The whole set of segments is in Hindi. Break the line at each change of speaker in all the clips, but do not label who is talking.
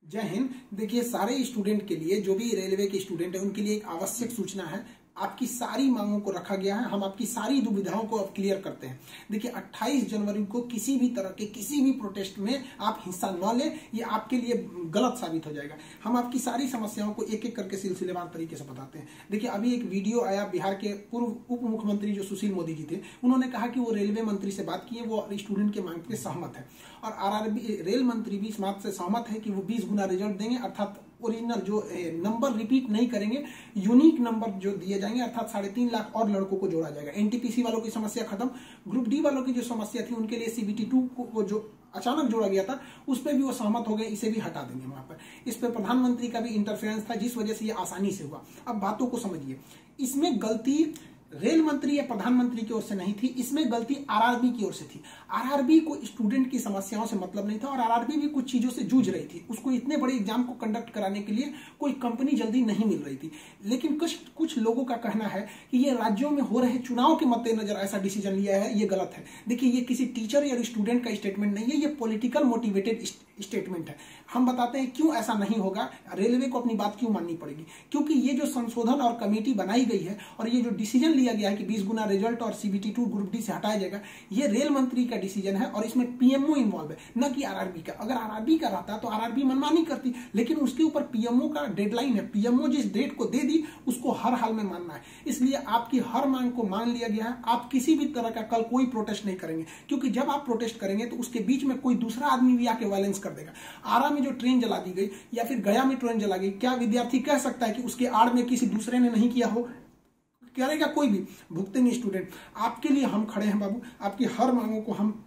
जय हिंद। देखिए, सारे स्टूडेंट के लिए, जो भी रेलवे के स्टूडेंट है, उनके लिए एक आवश्यक सूचना है। आपकी सारी मांगों को रखा गया है। हम आपकी सारी दुविधाओं को अब क्लियर करते हैं। देखिए, 28 जनवरी को किसी भी तरह के किसी भी प्रोटेस्ट में आप हिस्सा न लें, ये आपके लिए गलत साबित हो जाएगा। हम आपकी सारी समस्याओं को एक एक करके सिलसिलेवार तरीके से बताते हैं। देखिए, अभी एक वीडियो आया, बिहार के पूर्व उप मुख्यमंत्री जो सुशील मोदी जी थे, उन्होंने कहा कि वो रेलवे मंत्री से बात की है, वो स्टूडेंट के मांग पे सहमत है। और आरआरबी रेल मंत्री भी इस बात से सहमत है कि वो 20 गुना रिजल्ट देंगे, अर्थात ओरिजिनल जो नंबर रिपीट नहीं करेंगे, यूनिक नंबर जो दिए जाएंगे, अर्थात 3.5 लाख और लड़कों को जोड़ा जाएगा। एनटीपीसी वालों की समस्या खत्म। ग्रुप डी वालों की जो समस्या थी, उनके लिए सीबीटी 2 को जो अचानक जोड़ा गया था, उस पर भी वो सहमत हो गए, इसे भी हटा देंगे वहां पर। इस पर प्रधानमंत्री का भी इंटरफेरेंस था, जिस वजह से ये आसानी से हुआ। अब बातों को समझिए, इसमें गलती रेल मंत्री या प्रधानमंत्री की ओर से नहीं थी, इसमें गलती आरआरबी की ओर से थी। आरआरबी को स्टूडेंट की समस्याओं से मतलब नहीं था, और आरआरबी भी कुछ चीजों से जूझ रही थी। उसको इतने बड़े एग्जाम को कंडक्ट कराने के लिए कोई कंपनी जल्दी नहीं मिल रही थी। लेकिन कुछ लोगों का कहना है कि ये राज्यों में हो रहे चुनाव के मद्देनजर ऐसा डिसीजन लिया है, ये गलत है। देखिए, ये किसी टीचर या स्टूडेंट का स्टेटमेंट नहीं है, ये पॉलिटिकल मोटिवेटेड स्टेटमेंट है। हम बताते हैं क्यों ऐसा नहीं होगा, रेलवे को अपनी बात क्यों माननी पड़ेगी। क्योंकि ये जो संशोधन और कमेटी बनाई गई है, और ये जो डिसीजन लिया गया है कि 20 गुना रिजल्ट और सीबीटी 2 ग्रुप डी से हटाया जाएगा, ये रेल मंत्री का डिसीजन है, और इसमें पीएमओ इन्वॉल्व है, न कि आरआरबी का। अगर आरआरबी का रहता तो आरआरबी मनमानी करती, लेकिन उसके ऊपर पीएमओ का डेडलाइन है। पीएमओ जिस डेट को दे दी, उसको हर हाल में मानना है। इसलिए आपकी हर मांग को मान लिया गया है। आप किसी भी तरह का कल कोई प्रोटेस्ट नहीं करेंगे, क्योंकि जब आप प्रोटेस्ट करेंगे तो उसके बीच में कोई दूसरा आदमी भी आके वायलेंस कर देगा। आरा में जो ट्रेन जला दी गई, या फिर गया में ट्रेन जला गई, क्या विद्यार्थी कह सकता है कि उसके आड़ में किसी दूसरे ने नहीं किया हो? करेगा कोई भी, भुगतेंगे स्टूडेंट। आपके लिए हम खड़े हैं बाबू। आपकी हर मांगों को हम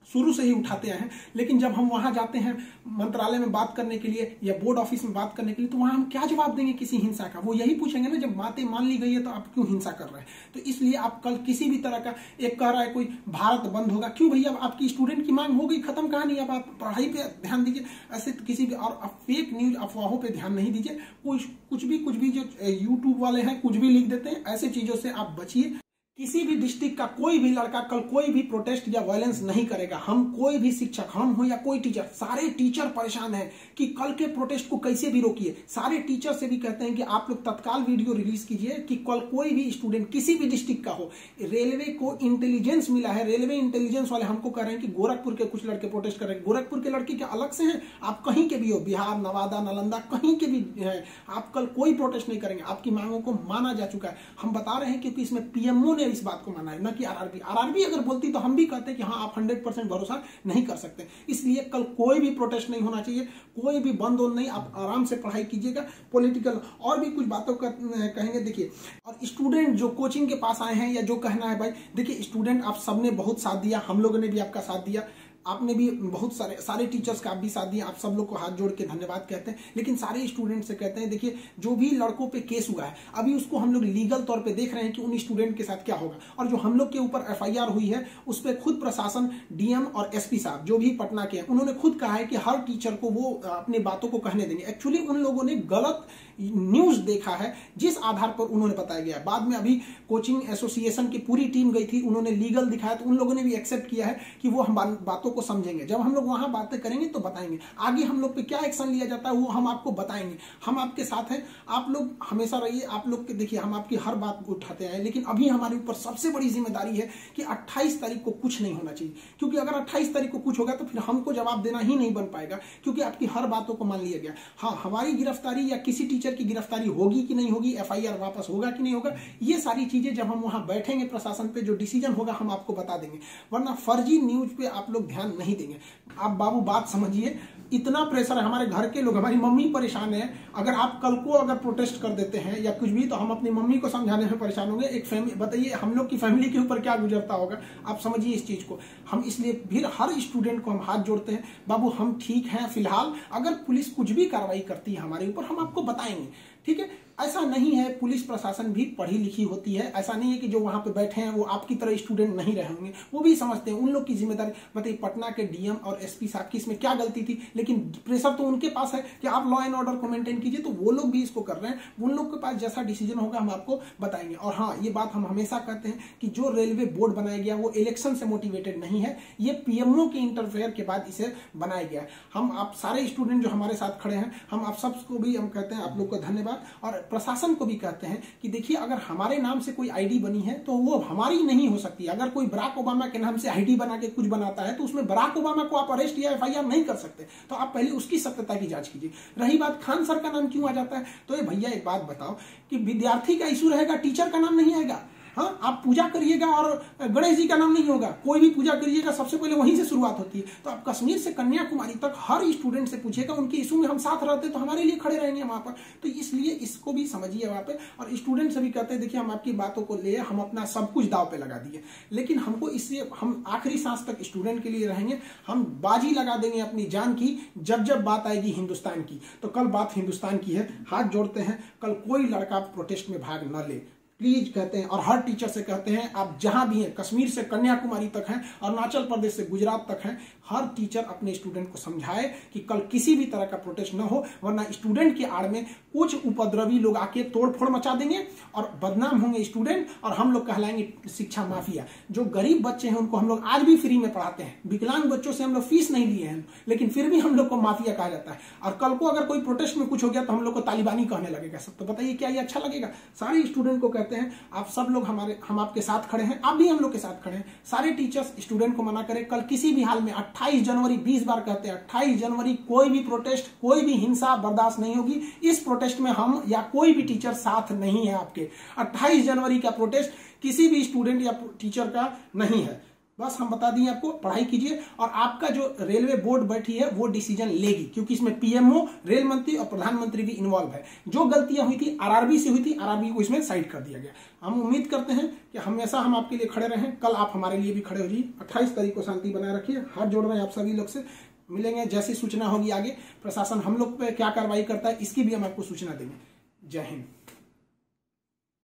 शुरू से ही उठाते आए हैं। लेकिन जब हम वहां जाते हैं मंत्रालय में बात करने के लिए या बोर्ड ऑफिस में बात करने के लिए, तो वहां हम क्या जवाब देंगे किसी हिंसा का? वो यही पूछेंगे ना, जब बातें मान ली गई है तो आप क्यों हिंसा कर रहे हैं? तो इसलिए आप कल किसी भी तरह का, एक कह रहा है कोई भारत बंद होगा, क्यों भैया? आपकी स्टूडेंट की मांग हो गई, खत्म कहानी। अब आप पढ़ाई पे ध्यान दीजिए, ऐसे किसी भी और फेक न्यूज अफवाहों पे ध्यान नहीं दीजिए। कुछ भी जो यूट्यूब वाले हैं कुछ भी लिख देते हैं, ऐसे चीजों से आप बचिए। किसी भी डिस्ट्रिक्ट का कोई भी लड़का कल कोई भी प्रोटेस्ट या वायलेंस नहीं करेगा। हम कोई भी शिक्षक, हम हो या कोई टीचर, सारे टीचर परेशान हैं कि कल के प्रोटेस्ट को कैसे भी रोकिए। सारे टीचर से भी कहते हैं कि आप लोग तत्काल वीडियो रिलीज कीजिए कि कल कोई भी स्टूडेंट किसी भी डिस्ट्रिक्ट का हो। रेलवे को इंटेलिजेंस मिला है, रेलवे इंटेलिजेंस वाले हमको कह रहे हैं कि गोरखपुर के कुछ लड़के प्रोटेस्ट कर रहे हैं। गोरखपुर के लड़के क्या अलग से हैं? आप कहीं के भी हो, बिहार, नवादा, नालंदा, कहीं के भी है, आप कल कोई प्रोटेस्ट नहीं करेंगे। आपकी मांगों को माना जा चुका है। हम बता रहे हैं क्योंकि इसमें पीएमओ ने इस बात को माना है, न कि आरआरबी। आरआरबी अगर बोलती तो हम भी कहते कि हाँ, आप 100% भरोसा नहीं कर सकते। इसलिए कल कोई भी प्रोटेस्ट नहीं होना चाहिए, कोई भी बंद नहीं। आप आराम से पढ़ाई कीजिएगा। पॉलिटिकल और भी कुछ बातों का कहेंगे। देखिए, और स्टूडेंट जो कोचिंग के पास आए हैं, या जो कहना है भाई, देखिए स्टूडेंट आप सबने बहुत साथ दिया, हम लोगों ने भी आपका साथ दिया, आपने भी बहुत सारे टीचर्स का आप भी साथ दिया। आप सब लोग को हाथ जोड़ के धन्यवाद कहते हैं। लेकिन सारे स्टूडेंट से कहते हैं, देखिए जो भी लड़कों पे केस हुआ है, अभी उसको हम लोग लीगल तौर पे देख रहे हैं कि उन स्टूडेंट के साथ क्या होगा। और जो हम लोग के ऊपर एफआईआर हुई है, उस पर खुद प्रशासन, डीएम और एसपी साहब जो भी पटना के हैं, उन्होंने खुद कहा है कि हर टीचर को वो अपनी बातों को कहने देंगे। एक्चुअली उन लोगों ने गलत न्यूज देखा है, जिस आधार पर उन्होंने बताया गया। बाद में अभी कोचिंग एसोसिएशन की पूरी टीम गई थी, उन्होंने लीगल दिखाया, तो उन लोगों ने भी एक्सेप्ट किया है कि वो हम बातों को समझेंगे। जब हम लोग वहां बातें करेंगे तो बताएंगे। आगे हम लोग पे क्या एक्शन लिया जाता है वो हम आपको बताएंगे। हम आपके साथ हैं, आप लोग हमेशा रहिए। आप लोग के देखिए, हम आपकी हर बात को उठाते हैं। लेकिन अभी हमारे ऊपर सबसे बड़ी जिम्मेदारी है कि 28 तारीख को कुछ नहीं होना चाहिए, क्योंकि अगर 28 तारीख को कुछ होगा तो फिर हमको जवाब देना ही नहीं बन पाएगा, क्योंकि आपकी हर बातों को मान लिया गया। हाँ, हमारी गिरफ्तारी या किसी टीचर की गिरफ्तारी होगी कि नहीं होगी, एफआईआर वापस होगा कि नहीं होगा, ये सारी चीजें जब हम वहां बैठेंगे प्रशासन पे, जो डिसीजन होगा हम आपको बता देंगे। वरना फर्जी न्यूज पे आप लोग ध्यान नहीं देंगे। आप बाबू बात समझिए, इतना प्रेशर है। हमारे घर के लोग, हमारी मम्मी परेशान है। अगर आप कल को अगर प्रोटेस्ट कर देते हैं या कुछ भी, तो हम अपनी मम्मी को समझाने में परेशान होंगे। एक फैमिली, बताइए हम लोग की फैमिली के ऊपर क्या गुजरता होगा। आप समझिए इस चीज को। हम इसलिए फिर हर स्टूडेंट को हम हाथ जोड़ते हैं, बाबू हम ठीक हैं फिलहाल। अगर पुलिस कुछ भी कार्रवाई करती है हमारे ऊपर, हम आपको बताएंगे। ठीक है, ऐसा नहीं है, पुलिस प्रशासन भी पढ़ी लिखी होती है। ऐसा नहीं है कि जो वहां पे बैठे हैं वो आपकी तरह स्टूडेंट नहीं रहे होंगे, वो भी समझते हैं, उन लोग की जिम्मेदारी। बताइए पटना के डीएम और एसपी साहब की इसमें क्या गलती थी, लेकिन प्रेशर तो उनके पास है कि आप लॉ एंड ऑर्डर को मेंटेन कीजिए, तो वो लोग भी इसको कर रहे हैं। उन लोग के पास जैसा डिसीजन होगा हम आपको बताएंगे। और हाँ, ये बात हम हमेशा कहते हैं कि जो रेलवे बोर्ड बनाया गया वो इलेक्शन से मोटिवेटेड नहीं है, ये पीएमओ के इंटरफेयर के बाद इसे बनाया गया है। हम आप सारे स्टूडेंट जो हमारे साथ खड़े हैं, हम आप सबको भी हम कहते हैं आप लोग को धन्यवाद, और प्रशासन को भी कहते हैं कि देखिए अगर हमारे नाम से कोई आईडी बनी है तो वो हमारी नहीं हो सकती। अगर कोई बराक ओबामा के नाम से आईडी बना के कुछ बनाता है तो उसमें बराक ओबामा को आप अरेस्ट या एफआईआर नहीं कर सकते, तो आप पहले उसकी सत्यता की जांच कीजिए। रही बात खान सर का नाम क्यों आ जाता है, तो ये भैया एक बात बताओ कि विद्यार्थी का इशू रहेगा, टीचर का नाम नहीं आएगा। हाँ, आप पूजा करिएगा और गणेश जी का नाम नहीं होगा, कोई भी पूजा करिएगा सबसे पहले वहीं से शुरुआत होती है। तो आप कश्मीर से कन्याकुमारी तक हर स्टूडेंट से पूछिएगा, उनके इशू में हम साथ रहते तो हमारे लिए खड़े रहेंगे वहां पर। तो इसलिए इसको भी समझिए वहां पे, और स्टूडेंट से भी कहते हैं देखिए हम आपकी बातों को ले, हम अपना सब कुछ दाव पे लगा दिए, लेकिन हमको इससे हम आखिरी सांस तक स्टूडेंट के लिए रहेंगे। हम बाजी लगा देंगे अपनी जान की जब जब बात आएगी हिंदुस्तान की। तो कल बात हिंदुस्तान की है, हाथ जोड़ते हैं, कल कोई लड़का प्रोटेस्ट में भाग न ले प्लीज कहते हैं। और हर टीचर से कहते हैं आप जहां भी हैं, कश्मीर से कन्याकुमारी तक हैं, अरुणाचल प्रदेश से गुजरात तक हैं, हर टीचर अपने स्टूडेंट को समझाए कि कल किसी भी तरह का प्रोटेस्ट न हो, वरना स्टूडेंट के आड़ में कुछ उपद्रवी लोग आके तोड़फोड़ मचा देंगे और बदनाम होंगे स्टूडेंट, और हम लोग कहलाएंगे शिक्षा माफिया। जो गरीब बच्चे हैं उनको हम लोग आज भी फ्री में पढ़ाते हैं, विकलांग बच्चों से हम लोग फीस नहीं लिए हैं, लेकिन फिर भी हम लोग को माफिया कहा जाता है। और कल को अगर कोई प्रोटेस्ट में कुछ हो गया तो हम लोग को तालिबानी कहने लगेगा सब। तो बताइए क्या ये अच्छा लगेगा? सारे स्टूडेंट को कहते हैं आप सब लोग हम आपके साथ खड़े हैं, आप भी हम लोग के साथ खड़े हैं। सारे टीचर्स स्टूडेंट को मना करें, कल किसी भी हाल में 28 जनवरी 20 बार कहते हैं 28 जनवरी कोई भी प्रोटेस्ट, कोई भी हिंसा बर्दाश्त नहीं होगी। इस प्रोटेस्ट में हम या कोई भी टीचर साथ नहीं है आपके। 28 जनवरी का प्रोटेस्ट किसी भी स्टूडेंट या टीचर का नहीं है। बस हम बता दिए आपको, पढ़ाई कीजिए, और आपका जो रेलवे बोर्ड बैठी है वो डिसीजन लेगी, क्योंकि इसमें पीएमओ, रेल मंत्री और प्रधानमंत्री भी इन्वॉल्व है। जो गलतियां हुई थी आरआरबी से हुई थी, आरआरबी को इसमें साइड कर दिया गया। हम उम्मीद करते हैं कि हमेशा हम आपके लिए खड़े रहें, कल आप हमारे लिए भी खड़े हो जाइए। 28 तारीख को शांति बनाए रखिए। हाथ जोड़ रहे हैं आप सभी लोग से, मिलेंगे जैसी सूचना होगी आगे, प्रशासन हम लोग पे क्या कार्रवाई करता है इसकी भी हम आपको सूचना देंगे। जय हिंद।